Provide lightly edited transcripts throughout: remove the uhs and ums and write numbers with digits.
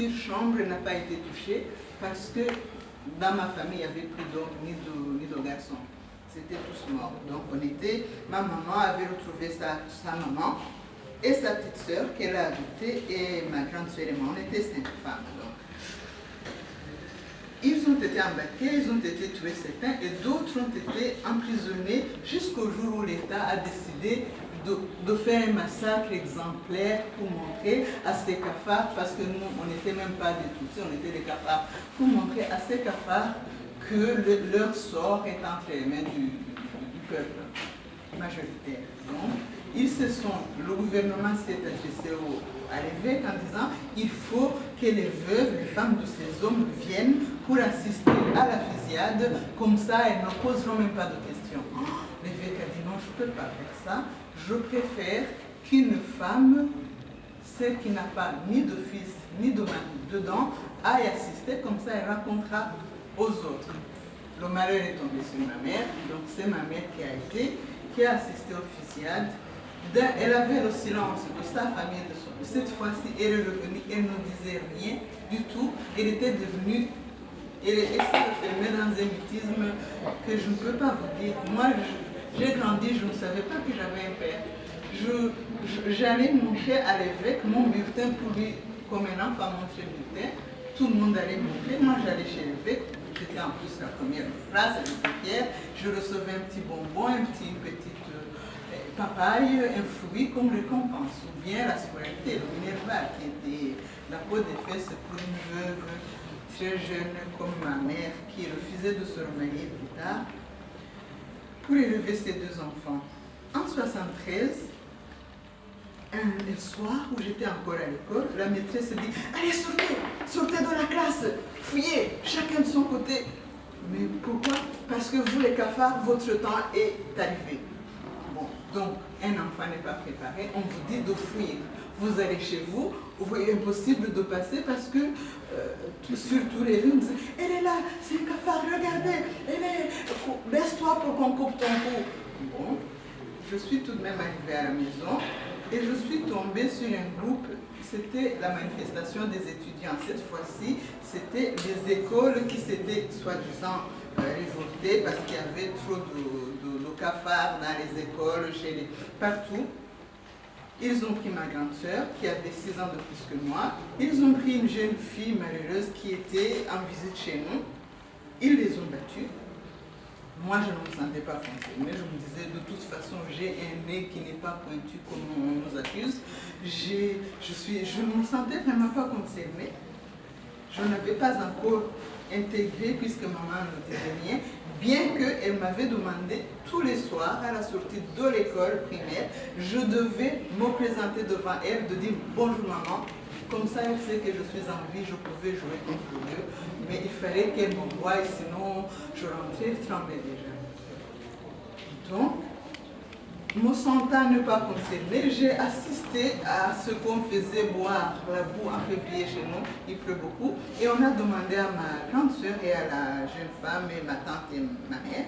aucune chambre n'a pas été touchée parce que dans ma famille, il n'y avait plus d'hommes ni de garçons. C'était tous morts. Donc ma maman avait retrouvé sa maman et sa petite sœur qu'elle a adoptée, et ma grande sœur et moi, on était 5 femmes. Donc. Ils ont été embarqués, ils ont été tués certains, et d'autres ont été emprisonnés jusqu'au jour où l'État a décidé de faire un massacre exemplaire pour montrer à ces cafards, parce que nous, on n'était même pas des Tutsis, on était des cafards, pour montrer à ces cafards que leur sort est entre les mains du peuple majoritaire. Donc, le gouvernement s'est adressé à l'évêque en disant il faut que les veuves, les femmes de ces hommes viennent pour assister à la fusillade, comme ça elles ne poseront même pas de questions. L'évêque a dit non, je ne peux pas faire ça, je préfère qu'une femme, celle qui n'a pas ni de fils ni de mari dedans, aille assister, comme ça elle racontera aux autres. Le malheur est tombé sur ma mère, donc c'est ma mère qui a assisté aux fusillades. Elle avait le silence de sa famille, cette fois-ci elle est revenue, elle ne disait rien du tout, elle s'est enfermée dans un mutisme que je ne peux pas vous dire. Moi j'ai grandi, je ne savais pas que j'avais un père. J'allais montrer à l'évêque mon bulletin pour lui, comme un enfant montrer le bulletin, tout le monde allait montrer, moi j'allais chez l'évêque, j'étais en plus la première place, elle était fière, je recevais un petit bonbon, une petite papaye, un fruit comme récompense, ou bien la scolarité, le minerval, qui était la peau des fesses pour une veuve très jeune comme ma mère, qui refusait de se remarier plus tard, pour élever ses 2 enfants. En 1973, un soir où j'étais encore à l'école, la maîtresse dit « Allez, sortez de la classe, fuyez, chacun de son côté. » Mais pourquoi? Parce que vous, les cafards, votre temps est arrivé. Bon, donc, un enfant n'est pas préparé, on vous dit de fuir. Vous allez chez vous, il est impossible de passer parce que sur tous les rues, elle est là, c'est un cafard, regardez, baisse-toi pour qu'on coupe ton cou. Bon, je suis tout de même arrivée à la maison et je suis tombée sur un groupe, c'était la manifestation des étudiants. Cette fois-ci, c'était les écoles qui s'étaient soi-disant révoltées parce qu'il y avait trop de cafards dans les écoles, partout. Ils ont pris ma grande sœur, qui avait 6 ans de plus que moi. Ils ont pris une jeune fille malheureuse qui était en visite chez nous. Ils les ont battus. Moi, je ne me sentais pas concernée. Je me disais, de toute façon, j'ai un nez qui n'est pas pointu comme on nous accuse. Je ne me sentais vraiment pas concernée. Je n'avais pas encore intégré, puisque maman ne disait rien, bien qu'elle m'avait demandé tous les soirs, à la sortie de l'école primaire, je devais me présenter devant elle, de dire « Bonjour maman ». Comme ça, elle sait que je suis en vie, je pouvais jouer contre eux. Mais il fallait qu'elle me voie, sinon je rentrais, je tremblais déjà. Donc, me sentant ne pas concernée, j'ai assisté à ce qu'on faisait boire la boue en février chez nous, il pleut beaucoup, et on a demandé à ma grande sœur et à la jeune femme, et ma tante et ma mère,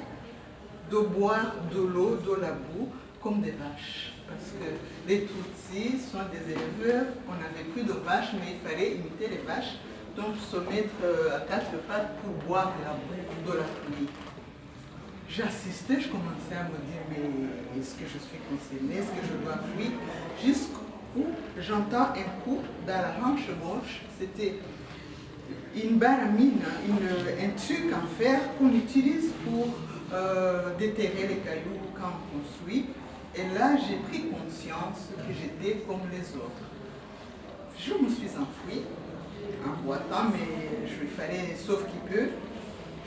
de boire de l'eau, de la boue, comme des vaches. Parce que les Tutsis sont des éleveurs, on n'avait plus de vaches, mais il fallait imiter les vaches, donc se mettre à 4 pattes pour boire de la boue, de la pluie. J'assistais, je commençais à me dire, mais est-ce que je suis concernée, est-ce que je dois fuir? Jusqu'où j'entends un coup dans la hanche gauche, c'était une baramine, un truc en fer qu'on utilise pour déterrer les cailloux quand on construit. Et là, j'ai pris conscience que j'étais comme les autres. Je me suis enfuie en boitant, mais il fallait, sauf qui peut.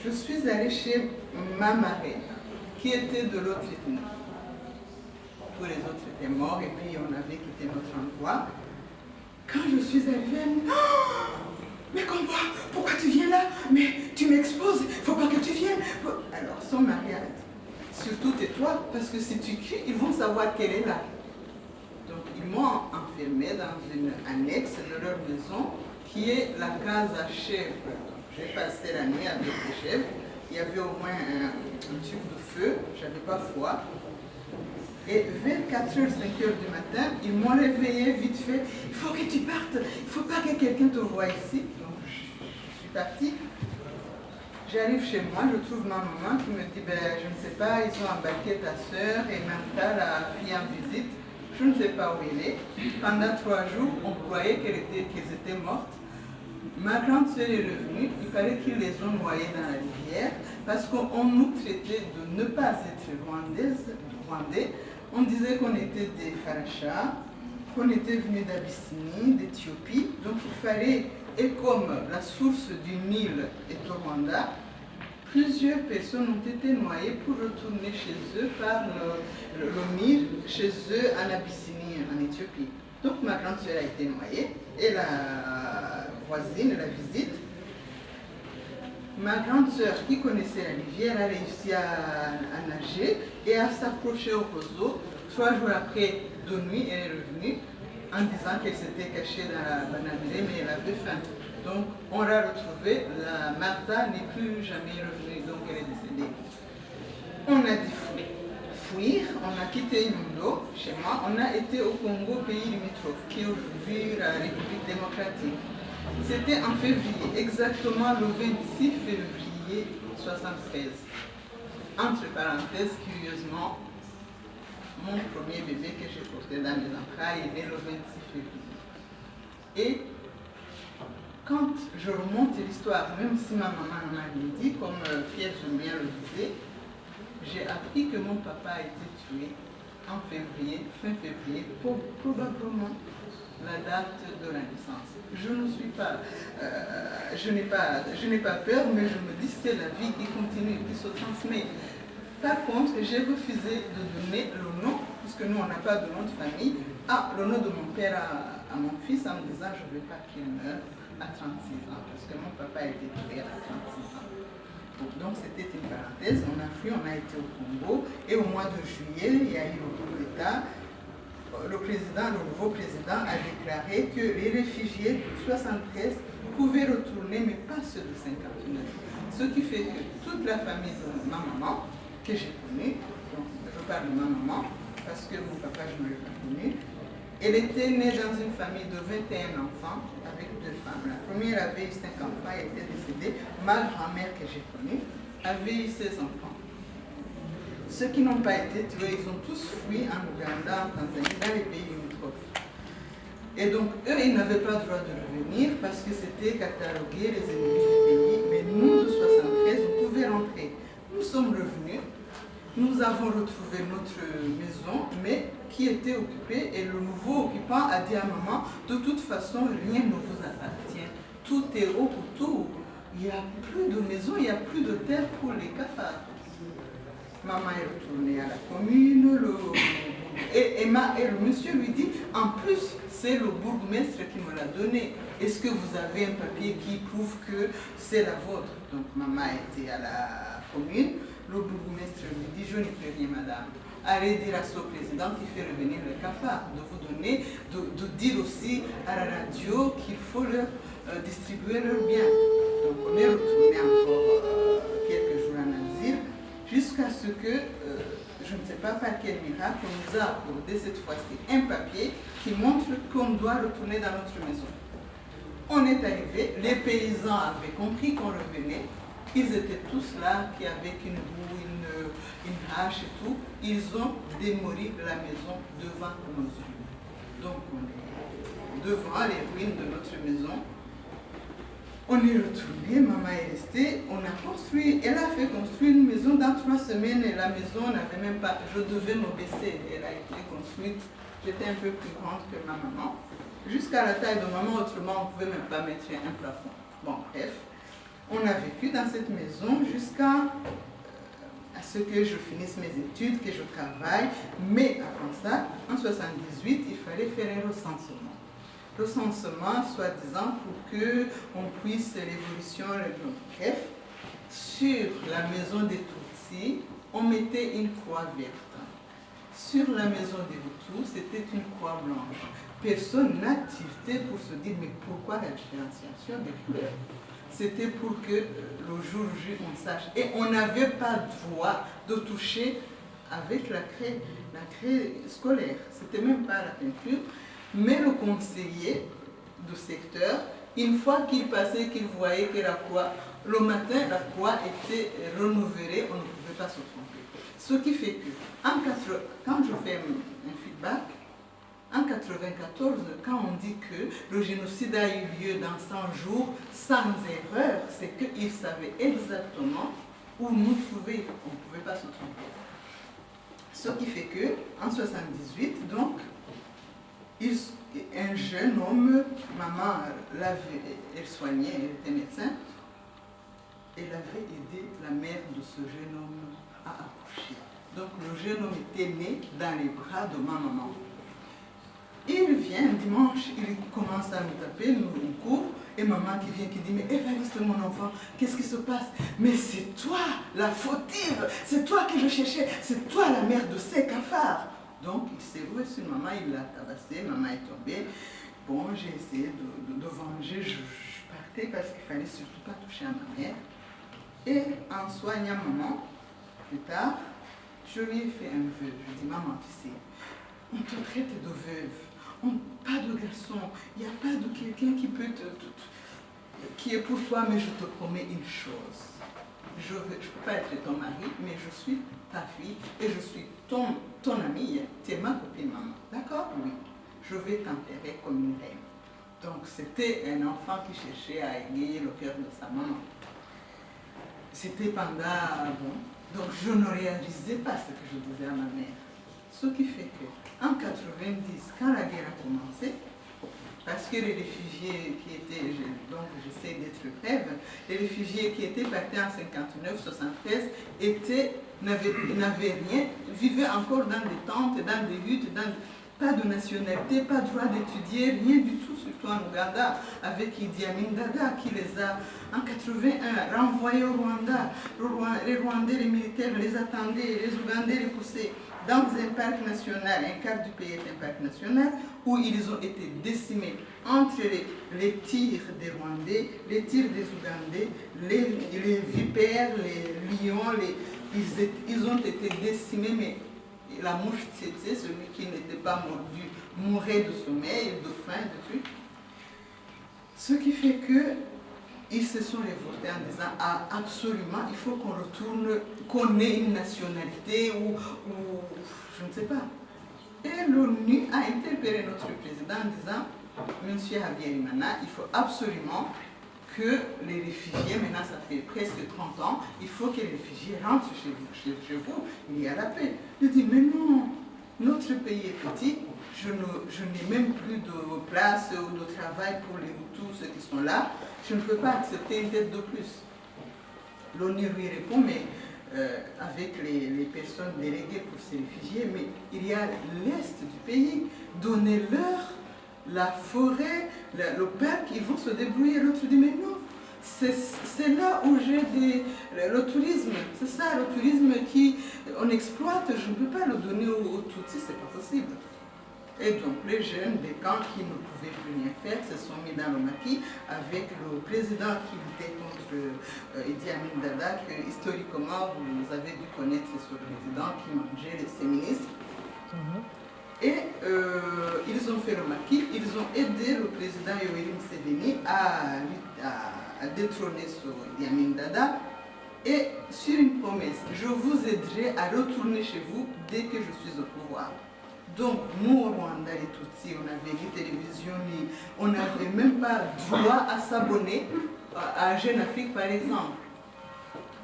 Je suis allée chez ma marraine, qui était de l'autre ethnie. Tous les autres étaient morts et puis on avait quitté notre endroit. Quand je suis arrivée, elle me dit « Mais combat, pourquoi tu viens là? Mais tu m'exposes, il ne faut pas que tu viennes. » Alors son mari a dit « Surtout tais-toi, parce que si tu cries, ils vont savoir qu'elle est là. » Donc ils m'ont enfermée dans une annexe de leur maison qui est la case à chèvres. J'ai passé la nuit avec les chèvres il y avait au moins un tube de feu, j'avais pas froid. Et vers 4h, 5h du matin, ils m'ont réveillé vite fait. Il faut que tu partes, il ne faut pas que quelqu'un te voie ici. Donc je suis partie. J'arrive chez moi, je trouve ma maman qui me dit, ben, je ne sais pas, ils ont embarqué ta soeur et Martha, la fille en visite. Je ne sais pas où elle est. Pendant 3 jours, on croyait qu'elles étaient mortes. Ma grande sœur est revenue, il paraît qu'ils les ont noyées dans la rivière parce qu'on nous traitait de ne pas être rwandais. On disait qu'on était des Farachas, qu'on était venus d'Abyssinie, d'Éthiopie. Donc il fallait, et comme la source du Nil est au Rwanda, plusieurs personnes ont été noyées pour retourner chez eux par le Nil, chez eux en Abyssinie, en Éthiopie. Donc ma grande sœur a été noyée et la voisine la visite. Ma grande sœur qui connaissait la rivière a réussi à nager et à s'approcher au roseau. 3 jours après, de nuit, elle est revenue en disant qu'elle s'était cachée dans la bananière, mais elle avait faim. Donc on l'a retrouvée, la Martha n'est plus jamais revenue, donc elle est décédée. On a dit fuir, on a quitté Nyundo, chez moi, on a été au Congo, pays limitrophe, qui est aujourd'hui la République démocratique. C'était en février, exactement le 26 février 1973. Entre parenthèses, curieusement, mon premier bébé que j'ai porté dans mes entrailles est né le 26 février. Et quand je remonte l'histoire, même si ma maman m'a dit, comme Pierre Julien le disait, j'ai appris que mon papa a été tué en février, fin février, probablement la date de la naissance. Je n'ai pas peur, mais je me dis c'est la vie qui continue, qui se transmet. Par contre, j'ai refusé de donner le nom, puisque nous on n'a pas de nom de famille, le nom de mon père à mon fils en me disant je ne veux pas qu'il meure à 36 ans, parce que mon papa a été tué à 36 ans. Donc c'était une parenthèse, on a fui, on a été au Congo, et au mois de juillet, il y a eu le coup d'État. Le nouveau président a déclaré que les réfugiés de 73 pouvaient retourner, mais pas ceux de 59. Ce qui fait que toute la famille de ma maman, que j'ai connue, donc je parle de ma maman, parce que mon papa, je ne l'ai pas connu, elle était née dans une famille de 21 enfants, avec 2 femmes. La première avait eu 5 enfants, elle était décédée. Ma grand-mère, que j'ai connue, avait eu 16 enfants. Ceux qui n'ont pas été tués, ils ont tous fui en Ouganda, en Tanzanie, dans les pays limitrophes. Et donc, eux, ils n'avaient pas le droit de revenir parce que c'était catalogué les ennemis du pays. Mais nous, de 73, on pouvait rentrer. Nous sommes revenus. Nous avons retrouvé notre maison, mais qui était occupée. Et le nouveau occupant a dit à maman, de toute façon, rien ne vous appartient. Tout est au autour. Il n'y a plus de maison, il n'y a plus de terre pour les cafards. Maman est retournée à la commune, et le monsieur lui dit, en plus, c'est le bourgmestre qui me l'a donné. Est-ce que vous avez un papier qui prouve que c'est la vôtre? Donc maman était à la commune, le bourgmestre lui dit, je n'y peux rien madame. Allez dire à ce président qui fait revenir le cafard, de vous donner, de dire aussi à la radio qu'il faut leur distribuer leurs biens. Donc on est retourné encore quelques jours en asile, jusqu'à ce que, je ne sais pas par quel miracle, on nous a accordé cette fois-ci un papier qui montre qu'on doit retourner dans notre maison. On est arrivé, les paysans avaient compris qu'on revenait, ils étaient tous là, qui avaient une boue, une hache et tout, ils ont démoli la maison devant nos yeux. Donc on est devant les ruines de notre maison. On est retourné, maman est restée, on a construit, elle a fait construire une maison dans 3 semaines et la maison n'avait même pas, je devais me baisser, elle a été construite, j'étais un peu plus grande que ma maman, jusqu'à la taille de maman, autrement on ne pouvait même pas mettre un plafond. Bon, bref, on a vécu dans cette maison jusqu'à ce que je finisse mes études, que je travaille, mais avant ça, en 78, il fallait faire un recensement. Recensement, soi-disant, pour qu'on puisse l'évolution, bref, sur la maison des Tutsis, on mettait une croix verte. Sur la maison des Hutus, c'était une croix blanche. Personne n'a tilté pour se dire, mais pourquoi la différenciation des couleurs? c'était pour que le jour J, on sache. Et on n'avait pas droit de toucher avec la craie scolaire. C'était même pas la peinture. Mais le conseiller du secteur, une fois qu'il passait, qu'il voyait que la croix, le matin, la croix était renouvelée, on ne pouvait pas se tromper. Ce qui fait que, quand je fais un feedback, en 1994, quand on dit que le génocide a eu lieu dans 100 jours, sans erreur, c'est qu'ils savaient exactement où nous trouver. On ne pouvait pas se tromper. Ce qui fait que, en 1978, donc, un jeune homme, maman elle soignait, elle était médecin, elle avait aidé la mère de ce jeune homme à accoucher. Donc le jeune homme était né dans les bras de ma maman. Il vient dimanche, il commence à nous taper, nous court, et maman qui vient qui dit, mais Évariste mon enfant, qu'est-ce qui se passe? Mais c'est toi la fautive, c'est toi que je cherchais, c'est toi la mère de ces cafards. Donc il s'est roué sur maman, il l'a tabassé, maman est tombée. Bon, j'ai essayé de venger, je partais parce qu'il fallait surtout pas toucher à ma mère. Et en soignant maman, plus tard, je lui ai fait un vœu. Je dis, maman, tu sais, on te traite de veuve, pas de garçon, il n'y a pas de quelqu'un qui peut qui est pour toi, mais je te promets une chose. Je ne peux pas être ton mari, mais je suis ta fille et je suis ton amie, tu es ma copine maman. D'accord? Oui. Je vais t'enterrer comme une reine. Donc c'était un enfant qui cherchait à égayer le cœur de sa maman. C'était pendant... Bon, donc je ne réalisais pas ce que je disais à ma mère. Ce qui fait que, en 90, quand la guerre a commencé, parce que les réfugiés qui étaient, donc j'essaie d'être brève, les réfugiés qui étaient partis en 59, 73, n'avaient rien, vivaient encore dans des tentes, dans des huttes, pas de nationalité, pas de droit d'étudier, rien du tout, surtout en Ouganda, avec Idi Amin Dada qui les a, en 81, renvoyés au Rwanda. Les Rwandais, les militaires les attendaient, les Ougandais les poussaient dans un parc national, un quart du pays est un parc national, où ils ont été décimés entre les tirs des Rwandais, les tirs des Ougandais, les vipères, les lions, ils ont été décimés, mais la mouche tsetse, celui qui n'était pas mordu, mourait de sommeil, de faim, de trucs. Ce qui fait que ils se sont révoltés en disant ah, absolument, il faut qu'on retourne, qu'on ait une nationalité ou je ne sais pas. Et l'ONU a interpellé notre président en disant Monsieur Habyarimana, il faut absolument que les réfugiés, maintenant ça fait presque 30 ans, il faut que les réfugiés rentrent chez vous, il y a la paix. Il dit mais non, notre pays est petit, je n'ai même plus de place ou de travail pour les Hutus, ceux qui sont là, je ne peux pas accepter une tête de plus. L'ONU lui répond, mais avec les personnes déléguées pour ces réfugiés, mais il y a l'est du pays, donnez-leur la forêt, le parc, ils vont se débrouiller. L'autre dit, mais non, c'est là où j'ai le tourisme, c'est ça, le tourisme on exploite, je ne peux pas le donner aux Tutsis, c'est pas possible. Et donc les jeunes des camps qui ne pouvaient plus rien faire se sont mis dans le maquis avec le président qui luttait contre Idi Amin Dada, que historiquement vous avez dû connaître ce président qui mangeait ses ministres. Et ils ont fait le maquis, ils ont aidé le président Yoweri Museveni à détrôner ce Idi Amin Dada. Et sur une promesse, je vous aiderai à retourner chez vous dès que je suis au pouvoir. Donc, nous, au Rwanda, les Tutsis, on avait ni télévision, on n'avait même pas droit à s'abonner à Jeune Afrique, par exemple.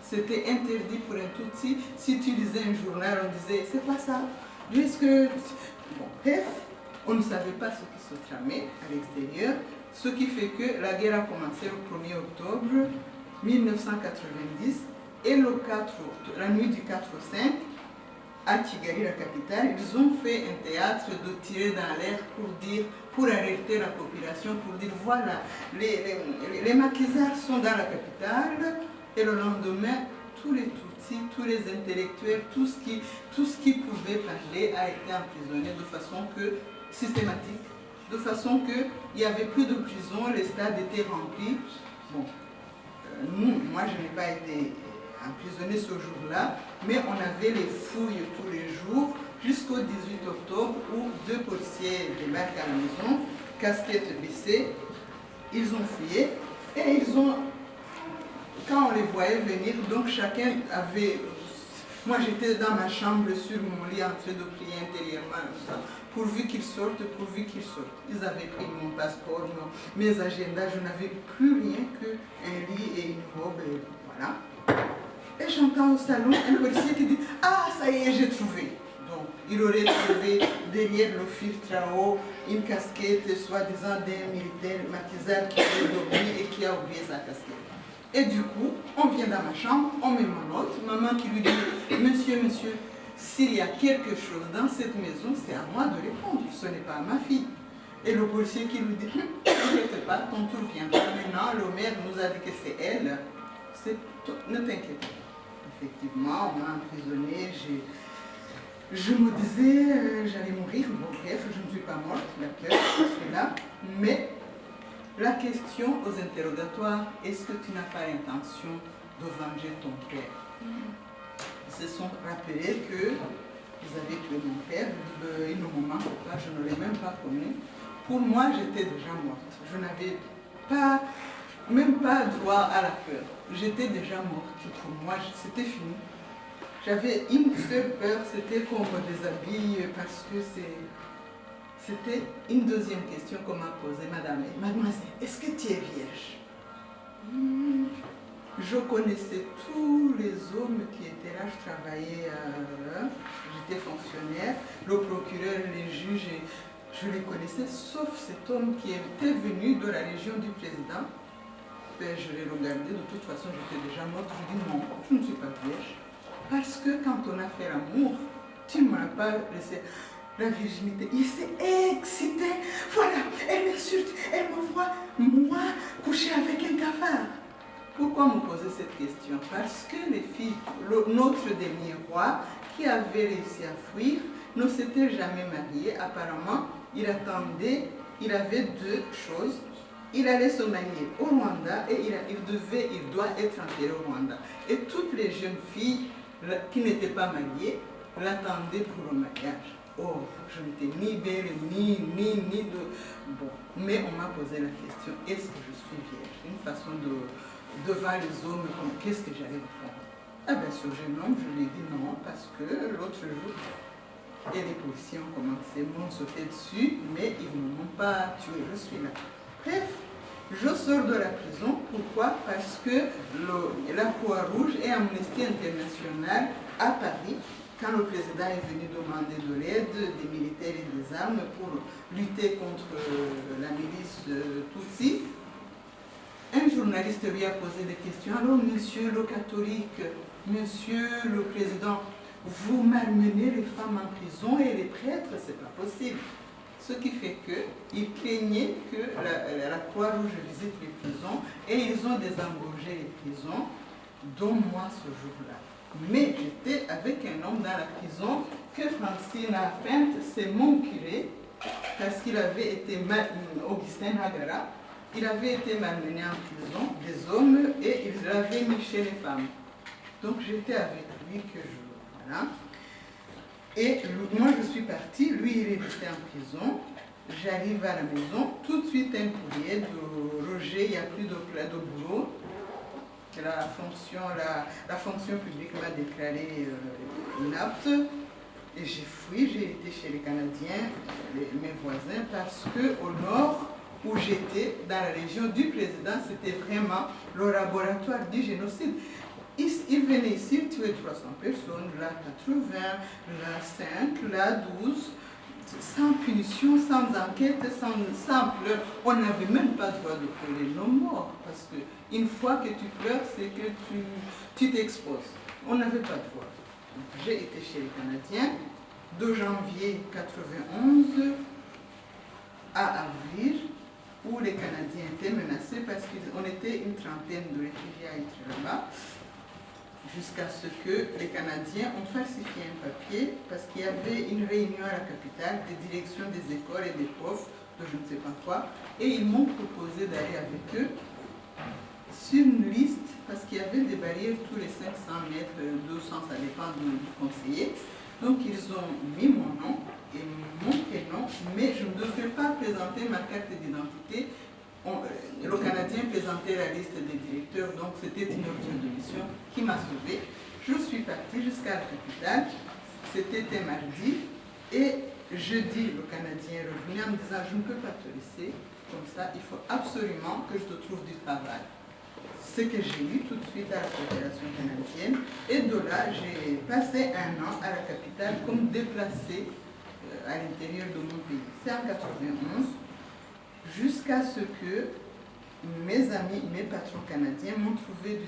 C'était interdit pour un Tutsi. Si tu lisais un journal, on disait, c'est pas ça. Puisque, bon, bref, on ne savait pas ce qui se tramait à l'extérieur. Ce qui fait que la guerre a commencé le 1er octobre 1990 et la nuit du 4 au 5, à Kigali, la capitale, ils ont fait un théâtre de tirer dans l'air pour alerter la population, pour dire voilà, les maquisards sont dans la capitale, et le lendemain, tous les Tutsis, tous les intellectuels, tout ce qui pouvait parler a été emprisonné de façon systématique, de façon qu'il n'y avait plus de prison, les stades étaient remplis. Bon. moi je n'ai pas été emprisonnée ce jour-là, mais on avait les fouilles tous les jours jusqu'au 18 octobre où deux policiers débarquent à la maison, casquette baissée, ils ont fouillé et ils ont, quand on les voyait venir, donc chacun avait, moi j'étais dans ma chambre sur mon lit en train de prier intérieurement, pourvu qu'ils sortent, pourvu qu'ils sortent. Ils avaient pris mon passeport, mes agendas, je n'avais plus rien qu'un lit et une robe, et voilà. Et j'entends au salon un policier qui dit « Ah, ça y est, j'ai trouvé !» Donc, il aurait trouvé derrière le filtre à eau une casquette, soi-disant d'un militaire maquisard qui avait dormi et qui a oublié sa casquette. Et du coup, on vient dans ma chambre, on met mon note, maman qui lui dit « Monsieur, monsieur, s'il y a quelque chose dans cette maison, c'est à moi de répondre, ce n'est pas à ma fille. » Et le policier qui lui dit « Ne t'inquiète pas, ton tour viendra. Maintenant, le maire nous a dit que c'est elle. Ne t'inquiète pas. » Effectivement, on m'a emprisonnée. Je me disais, j'allais mourir. Bon, bref, je ne suis pas morte, d'accord, je suis là. Mais la question aux interrogatoires, est-ce que tu n'as pas l'intention de venger ton père? Ils se sont rappelés qu'ils avaient tué mon père. Ils ne me manquent pas, je ne l'ai même pas connu. Pour moi, j'étais déjà morte. Je n'avais pas, même pas droit à la peur. J'étais déjà morte. Pour moi, c'était fini. J'avais une seule peur, c'était qu'on me déshabille parce que c'était une deuxième question qu'on m'a posée. Mademoiselle, est-ce que tu es vierge? Je connaissais tous les hommes qui étaient là, je travaillais, j'étais fonctionnaire, le procureur, les juges, je les connaissais, sauf cet homme qui était venu de la région du président. Et je l'ai regardé, de toute façon j'étais déjà morte, je dis non, je ne suis pas vierge. Parce que quand on a fait l'amour, tu ne m'as pas laissé la virginité. Il s'est excité, voilà, elle m'insulte, elle me voit, moi, coucher avec un cafard. Pourquoi me poser cette question? Parce que les filles, notre dernier roi, qui avait réussi à fuir, ne s'était jamais marié. Apparemment, il attendait, il avait deux choses. Il allait se marier au Rwanda et il doit être enterré au Rwanda. Et toutes les jeunes filles qui n'étaient pas mariées l'attendaient pour le mariage. Oh, je n'étais ni belle, ni de... Bon, mais on m'a posé la question, est-ce que je suis vierge? Une façon devant les hommes, qu'est-ce que j'allais répondre? Ah bien, ce jeune homme, je lui ai dit non, parce que l'autre jour, et les policiers ont commencé, m'ont sauté dessus, mais ils ne m'ont pas tué, je suis là. Bref, je sors de la prison. Pourquoi? Parce que la Croix-Rouge et Amnesty International à Paris, quand le président est venu demander de l'aide des militaires et des armes pour lutter contre la milice Tutsi, un journaliste lui a posé des questions. Alors, monsieur le catholique, monsieur le président, vous malmenez les femmes en prison et les prêtres, c'est pas possible. Ce qui fait qu'ils craignaient que la Croix-Rouge visite les prisons et ils ont désengorgé les prisons, dont moi ce jour-là. Mais j'étais avec un homme dans la prison que Francine a peinte, c'est mon curé, parce qu'il avait été, Augustin Hagara, il avait été malmené en prison, des hommes, et il l'avait mis chez les femmes. Donc j'étais avec lui que je... Voilà. Et moi je suis partie, lui il est resté en prison, j'arrive à la maison, tout de suite un courrier de Roger, il n'y a plus de boulot, la fonction publique m'a déclaré inapte, et j'ai fui, j'ai été chez les Canadiens, mes voisins, parce qu'au nord, où j'étais, dans la région du président, c'était vraiment le laboratoire du génocide. Ils venaient ici tuer 300 personnes, là 80, là 5, là 12, sans punition, sans enquête, sans pleurs. On n'avait même pas le droit de pleurer nos morts, parce qu'une fois que tu pleures, c'est que tu t'exposes. On n'avait pas le droit. J'ai été chez les Canadiens, de janvier 91 à avril, où les Canadiens étaient menacés parce qu'on était une trentaine de réfugiés à être là-bas, jusqu'à ce que les Canadiens ont falsifié un papier parce qu'il y avait une réunion à la capitale des directions des écoles et des profs de je ne sais pas quoi, et ils m'ont proposé d'aller avec eux. sur une liste, parce qu'il y avait des barrières tous les 500 mètres, 200, ça dépend du conseiller. Donc ils ont mis mon nom et mon prénom, mais je ne devais pas présenter ma carte d'identité. Le Canadien présentait la liste des directeurs, donc c'était une ordre de mission qui m'a sauvée. Je suis partie jusqu'à la capitale, c'était un mardi, et jeudi, le Canadien est revenu en me disant « je ne peux pas te laisser comme ça, il faut absolument que je te trouve du travail ». Ce que j'ai eu tout de suite à la Fédération canadienne, et de là, j'ai passé un an à la capitale comme déplacée à l'intérieur de mon pays. C'est en 91, jusqu'à ce que mes amis, mes patrons canadiens m'ont trouvé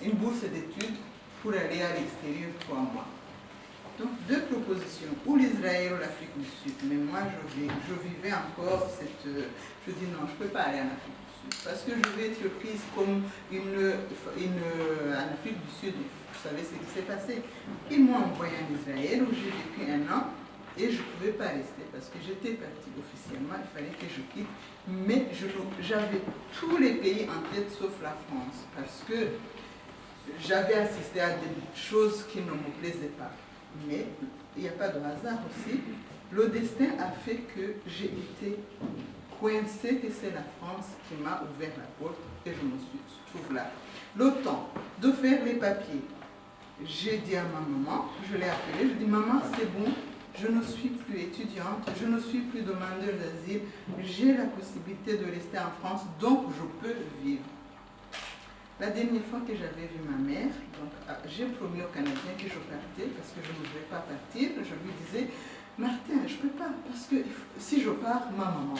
une bourse d'études pour aller à l'extérieur 3 mois. Donc, 2 propositions, ou l'Israël ou l'Afrique du Sud. Mais moi, je vivais encore cette... Je dis non, je ne peux pas aller en Afrique du Sud, parce que je vais être prise comme en Afrique du Sud. Vous savez ce qui s'est passé. Ils m'ont envoyé en Israël, où j'ai vécu 1 an, et je ne pouvais pas rester, parce que j'étais partie officiellement, il fallait que je quitte. Mais j'avais tous les pays en tête, sauf la France, parce que j'avais assisté à des choses qui ne me plaisaient pas. Mais il n'y a pas de hasard aussi. Le destin a fait que j'ai été coincée, que c'est la France qui m'a ouvert la porte et je me trouve là. Le temps de faire les papiers, j'ai dit à ma maman, je l'ai appelée, je dis maman c'est bon, je ne suis plus étudiante, je ne suis plus demandeur d'asile, j'ai la possibilité de rester en France, donc je peux vivre. La dernière fois que j'avais vu ma mère, j'ai promis au Canadien que je partais parce que je ne voulais pas partir. Je lui disais, Martin, je ne peux pas parce que si je pars, ma maman.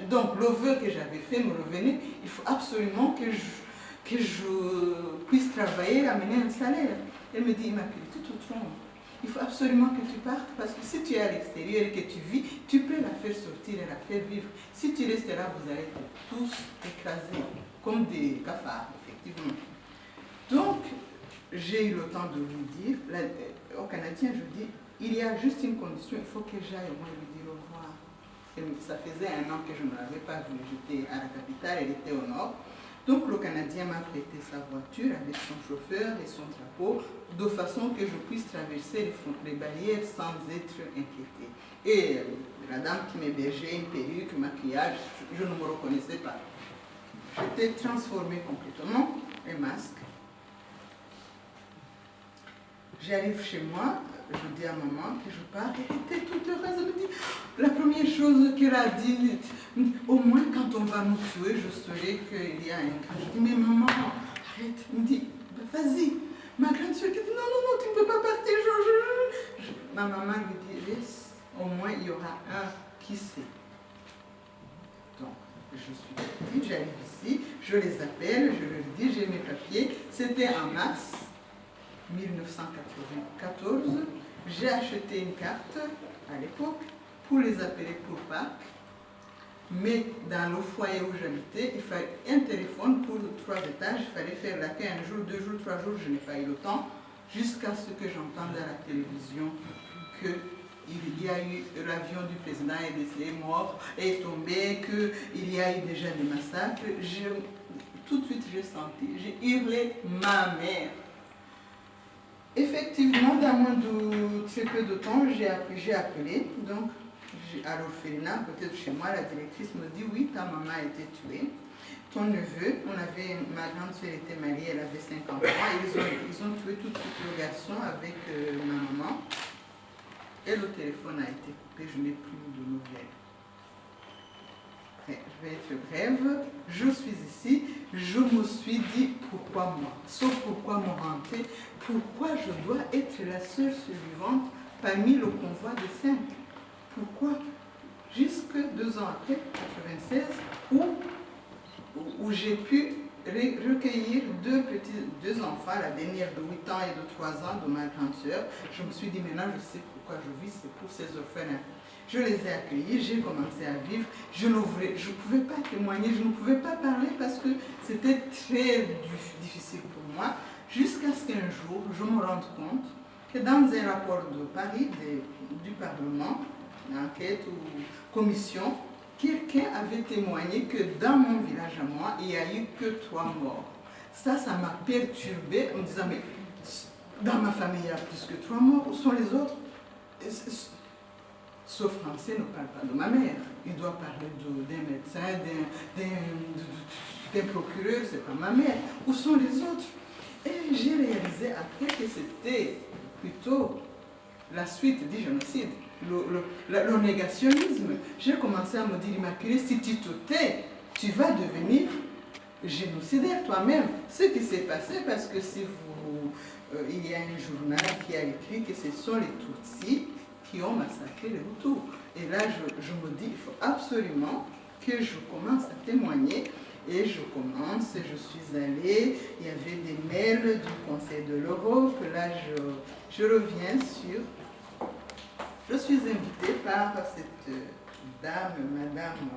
Donc le vœu que j'avais fait me revenait, il faut absolument que je puisse travailler, amener un salaire. Elle me dit, Immaculée, tu te trompes. Il faut absolument que tu partes parce que si tu es à l'extérieur et que tu vis, tu peux la faire sortir et la faire vivre. Si tu restes là, vous allez être tous écrasés comme des cafards. Donc, j'ai eu le temps de lui dire, au Canadien, je dis, il y a juste une condition, il faut que j'aille au moins lui dire au revoir. Et ça faisait 1 an que je ne l'avais pas vue, j'étais à la capitale, elle était au nord. Donc, le Canadien m'a prêté sa voiture avec son chauffeur et son drapeau, de façon que je puisse traverser les barrières sans être inquiétée. Et la dame qui m'hébergeait, une perruque, maquillage, je ne me reconnaissais pas. J'étais transformée complètement, un masque. J'arrive chez moi, je dis à maman que je pars, elle était toute heureuse, elle me dit, la première chose qu'elle a dit, au moins quand on va nous tuer, je saurai qu'il y a un cas. Je dis, mais maman, arrête, elle me dit, vas-y. Ma grande soeur qui dit, non, non, non, tu ne peux pas partir, Ma maman lui dit, laisse, au moins il y aura un qui sait. Donc, je suis partie, j'arrive ici, je les appelle, je leur dis, j'ai mes papiers. C'était en mars 1994. J'ai acheté une carte à l'époque pour les appeler pour Pâques. Mais dans le foyer où j'habitais, il fallait un téléphone pour 3 étages, il fallait faire l'accueil 1 jour, 2 jours, 3 jours, je n'ai pas eu le temps, jusqu'à ce que j'entende à la télévision qu'il y a eu l'avion du président est mort, est tombé, qu'il y a eu déjà des massacres. Tout de suite j'ai senti, j'ai hurlé ma mère. Effectivement, dans moins de très peu de temps, j'ai appelé, donc à l'orphelinat, peut-être chez moi, la directrice me dit oui, ta maman a été tuée. Ton neveu, ma grande soeur était mariée, elle avait 50 ans, ils ont tué tout de suite le garçon avec ma maman. Et le téléphone a été coupé, je n'ai plus de nouvelles. Je vais être brève, je suis ici, je me suis dit pourquoi moi, sauf pourquoi me rentrer, pourquoi je dois être la seule survivante parmi le convoi de 5. Pourquoi? Jusque 2 ans après, 96, où j'ai pu recueillir 2 enfants, la dernière de 8 ans et de 3 ans de ma grande sœur. Je me suis dit, maintenant je sais pourquoi je vis, c'est pour ces orphelins. Je les ai accueillis, j'ai commencé à vivre, je ne pouvais pas témoigner, je ne pouvais pas parler parce que c'était très difficile pour moi, jusqu'à ce qu'un jour, je me rende compte que dans un rapport de Paris, du Parlement, une enquête ou commission, quelqu'un avait témoigné que dans mon village à moi, il n'y a eu que 3 morts. Ça m'a perturbée en me disant, mais dans ma famille, il y a plus que 3 morts, où sont les autres? Ce Français ne parle pas de ma mère. Il doit parler d'un médecin, d'un procureur, c'est pas ma mère. Où sont les autres? Et j'ai réalisé après que c'était plutôt la suite du génocide, le négationnisme. J'ai commencé à me dire, Immaculée, si tu te tais, tu vas devenir génocidaire toi-même. Ce qui s'est passé, parce que si vous... il y a un journal qui a écrit que ce sont les Tutsis qui ont massacré les Hutus. Et là, je me dis, il faut absolument que je commence à témoigner. Et je commence, je suis allée, il y avait des mails du Conseil de l'Europe. Là, je reviens sur... Je suis invitée par cette dame, Madame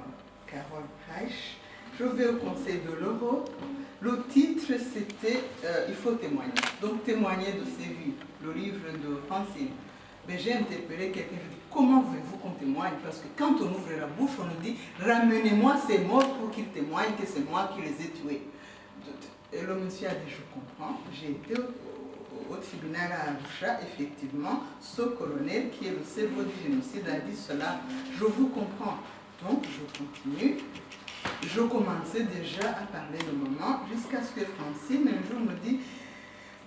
Carole Reich. Je vais au Conseil de l'Europe. Le titre, c'était « Il faut témoigner ». Donc, témoigner de ses vies, le livre de Francine. Mais j'ai interpellé quelqu'un, je dis, comment voulez-vous qu'on témoigne? Parce que quand on ouvre la bouche, on nous dit, ramenez-moi ces morts pour qu'ils témoignent que c'est moi qui les ai tués. Et le monsieur a dit, je comprends. J'ai été au tribunal à Arusha, effectivement, ce colonel qui est le cerveau du génocide a dit cela. Je vous comprends. Donc, je continue. Je commençais déjà à parler de maman, jusqu'à ce que Francine, un jour, me dit,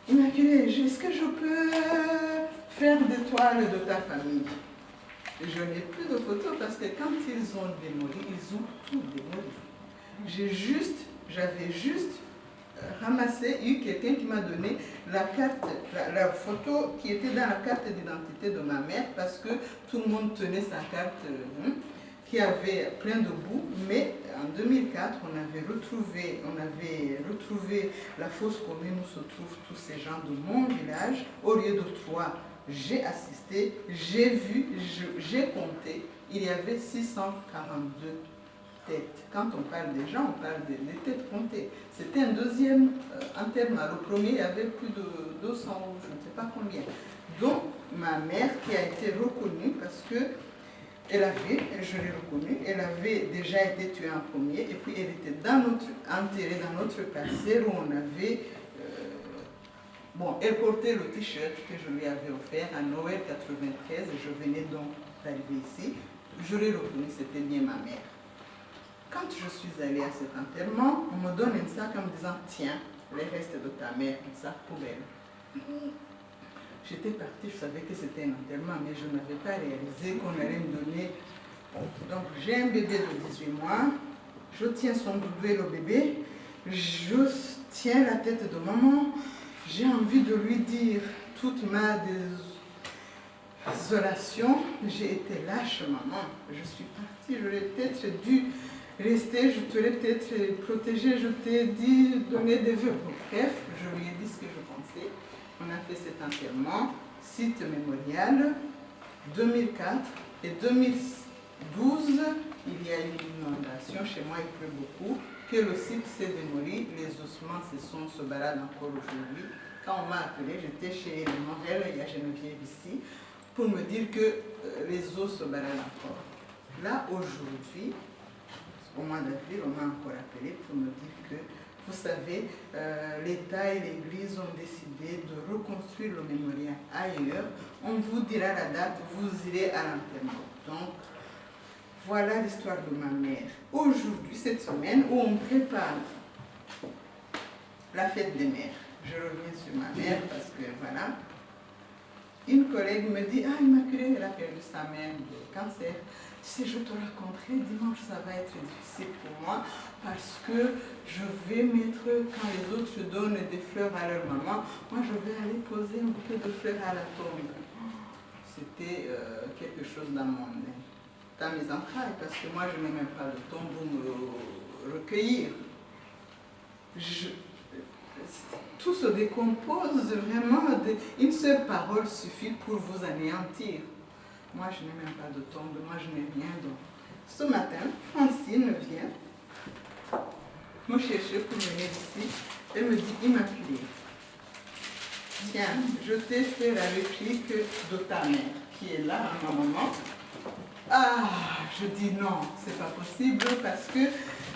Immaculée, est-ce que je peux faire des toiles de ta famille? Je n'ai plus de photos parce que quand ils ont démoli, ils ont tout démoli. J'avais juste ramassé, eu quelqu'un qui m'a donné la carte, la photo qui était dans la carte d'identité de ma mère parce que tout le monde tenait sa carte qui avait plein de boue, mais en 2004, on avait retrouvé la fosse commune où se trouvent tous ces gens de mon village. Au lieu de 3, j'ai assisté, j'ai vu, j'ai compté, il y avait 642 têtes. Quand on parle des gens, on parle des têtes comptées. C'était un deuxième enterrement. Le premier, il y avait plus de 200 ou je ne sais pas combien. Donc, ma mère qui a été reconnue parce que elle avait, je l'ai reconnue, elle avait déjà été tuée en premier et puis elle était enterrée dans notre parcelle où on avait... bon, elle portait le t-shirt que je lui avais offert à Noël 93 et je venais donc d'arriver ici. Je l'ai reconnue, c'était bien ma mère. Quand je suis allée à cet enterrement, on me donne un sac en me disant « Tiens, les restes de ta mère, un sac poubelle. » J'étais partie, je savais que c'était un enterrement, mais je n'avais pas réalisé qu'on allait me donner. Donc j'ai un bébé de 18 mois, je tiens son bébé, le bébé, je tiens la tête de maman, j'ai envie de lui dire toute ma désolation, j'ai été lâche maman, je suis partie, j'aurais peut-être dû rester, je t'aurais peut-être protégée, je t'ai dit, donner des vœux. Bref, je lui ai dit ce que je pensais. On a fait cet enterrement, site mémorial, 2004 et 2012, il y a eu une inondation, chez moi il pleut beaucoup, que le site s'est démoli, les ossements se baladent encore aujourd'hui. Quand on m'a appelé, j'étais chez Morel, il y a Geneviève ici, pour me dire que les os se baladent encore. Là, aujourd'hui, au mois d'avril, on m'a encore appelé pour me dire que vous savez, l'État et l'Église ont décidé de reconstruire le mémorial ailleurs. On vous dira la date, vous irez à l'enterrement. Donc, voilà l'histoire de ma mère. Aujourd'hui, cette semaine, où on prépare la fête des mères. Je reviens sur ma mère parce que, voilà. Une collègue me dit, ah, Immaculée, elle a perdu sa mère de cancer. Si je te raconterai, dimanche, ça va être difficile pour moi parce que je vais mettre, quand les autres donnent des fleurs à leur maman, moi je vais aller poser un bouquet de fleurs à la tombe. C'était quelque chose dans mes entrailles parce que moi je n'ai même pas de tombe pour me recueillir. Tout se décompose vraiment, une seule parole suffit pour vous anéantir. Moi, je n'ai même pas de tombe, moi, je n'ai rien. Donc, ce matin, Francine vient me chercher pour venir ici. Elle me dit, Immaculée, tiens, je t'ai fait la réplique de ta mère, qui est là, ma maman. Ah, je dis non, c'est pas possible parce que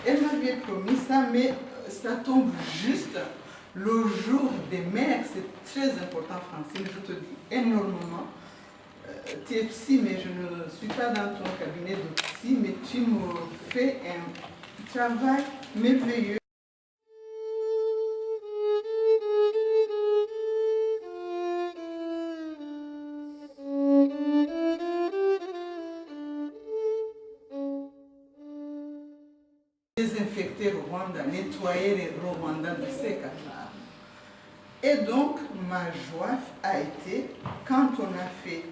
elle m'avait promis ça, mais ça tombe juste le jour des mères. C'est très important, Francine, je te dis énormément. Tu es psy, mais je ne suis pas dans ton cabinet de psy, mais tu me fais un travail merveilleux. Désinfecter le Rwanda, nettoyer le Rwanda de ces cafards. Et donc, ma joie a été, quand on a fait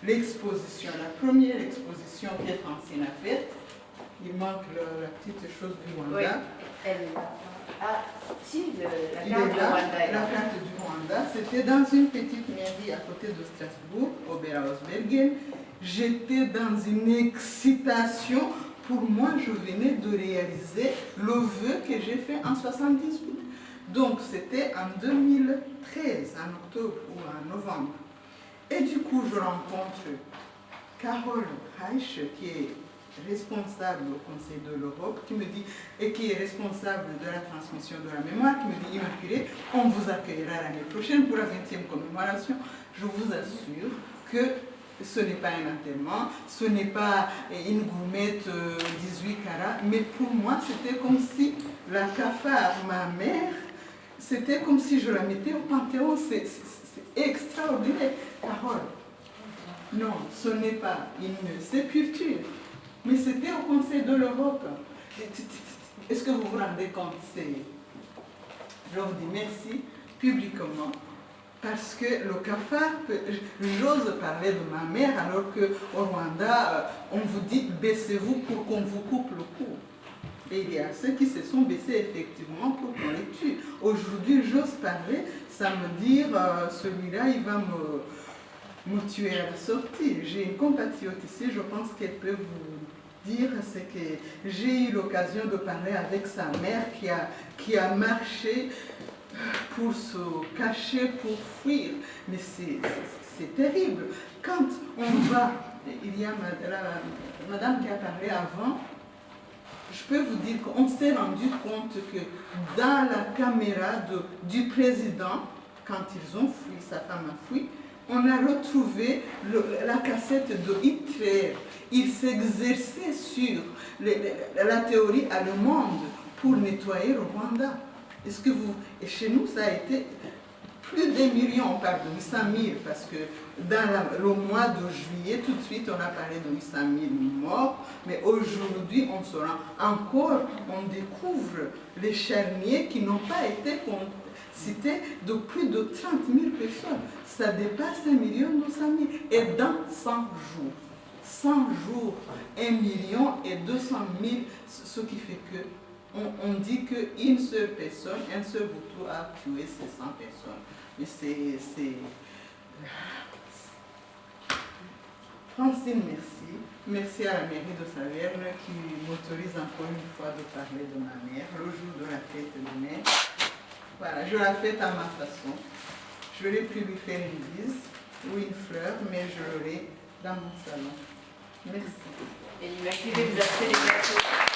l'exposition, la première exposition que Francine a faite, il manque la petite chose du Rwanda. Oui, elle est là. Ah, si, la carte du Rwanda est là. La carte du Rwanda, c'était dans une petite mairie à côté de Strasbourg, au Berausbergen. J'étais dans une excitation. Pour moi, je venais de réaliser le vœu que j'ai fait en 78. Donc, c'était en 2013, en octobre ou en novembre. Et du coup, je rencontre Carole Reich, qui est responsable au Conseil de l'Europe, qui me dit, et qui est responsable de la transmission de la mémoire, qui me dit, Immaculée, on vous accueillera l'année prochaine pour la 20e commémoration. Je vous assure que ce n'est pas un enterrement, ce n'est pas une gourmette 18 carats, mais pour moi, c'était comme si la cafard, ma mère, c'était comme si je la mettais au Panthéon. C'est extraordinaire. Carole, non, ce n'est pas une sépulture, mais c'était au Conseil de l'Europe. Est-ce que vous vous rendez compte? Je vous dis merci publiquement. Parce que le cafard, j'ose parler de ma mère alors qu'au Rwanda, on vous dit baissez-vous pour qu'on vous coupe le cou. Et il y a ceux qui se sont baissés effectivement pour qu'on les tue. Aujourd'hui, j'ose parler, ça me dire celui-là, il va me tuer à la sortie. J'ai une compatriote ici, je pense qu'elle peut vous dire, c'est que j'ai eu l'occasion de parler avec sa mère qui a marché pour se cacher, pour fuir. Mais c'est terrible. Quand on va, il y a madame qui a parlé avant, je peux vous dire qu'on s'est rendu compte que dans la caméra du président, quand ils ont fui, sa femme a fui, on a retrouvé la cassette de Hitler. Il s'exerçait sur la théorie allemande pour nettoyer le Rwanda. Est-ce que vous... Et chez nous, ça a été plus d'1 million, on parle de 800 000, parce que dans le mois de juillet, tout de suite, on a parlé de 800 000 morts, mais aujourd'hui, on se rend encore, on découvre les charniers qui n'ont pas été cités de plus de 30 000 personnes. Ça dépasse 1 200 000. Et dans 100 jours, 100 jours, 1 200 000, ce qui fait que on dit qu'une seule personne, un seul Hutu a tué ces 100 personnes. Mais c'est... Francine, merci. Merci à la mairie de Saverne qui m'autorise encore une fois de parler de ma mère, le jour de la fête de mère. Voilà, je la fête à ma façon. Je n'aurais pu lui faire une bise ou une fleur, mais je l'aurai dans mon salon. Merci. Et l'Immaculée vous a fait des gâteaux.